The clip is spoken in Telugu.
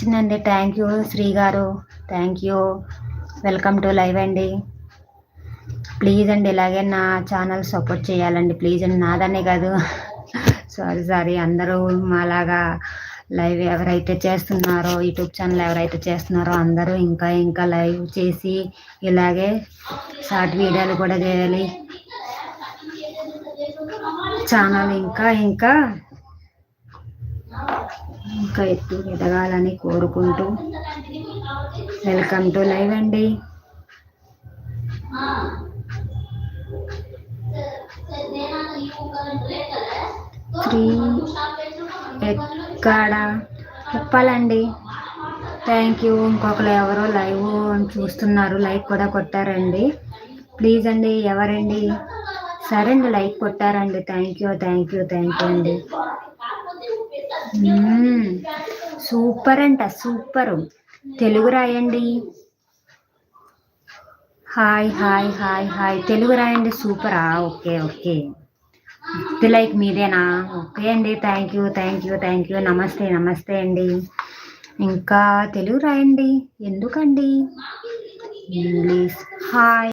వచ్చిందండి. థ్యాంక్ యూ శ్రీ గారు, thank you. Welcome to live అండి. ప్లీజ్ అండి ఇలాగే నా ఛానల్ సపోర్ట్ చేయాలండి ప్లీజ్ అండి. నాదనే కాదు, సారీ అందరూ మాలాగా లైవ్ ఎవరైతే చేస్తున్నారో, యూట్యూబ్ ఛానల్ ఎవరైతే చేస్తున్నారో అందరూ ఇంకా ఇంకా లైవ్ చేసి ఇలాగే షార్ట్ వీడియోలు కూడా చేయాలి. ఛానల్ ఇంకా ఇంకా ఇంకా ఎత్తు ఎదగాలని కోరుకుంటూ వెల్కమ్ టు లైవ్ అండి. ఎక్కడ చెప్పాలండి. Thank you. ఇంకొకరు ఎవరో లైవ్ చూస్తున్నారు, లైక్ కూడా కొట్టారండి. ప్లీజ్ అండి ఎవరండి? సరే అండి లైక్ కొట్టారండి. Thank you thank you thank you అండి. సూపర్ అంట, సూపర్. తెలుగు రాయండి. Hi hi hi hi Telugu రాయండి. సూపరా? Okay okay. లైక్ మీదేనా? ఓకే అండి. Thank you thank you thank you. నమస్తే నమస్తే అండి. ఇంకా తెలుగు రాయండి. ఎందుకండి ఇంగ్లీష్? హాయ్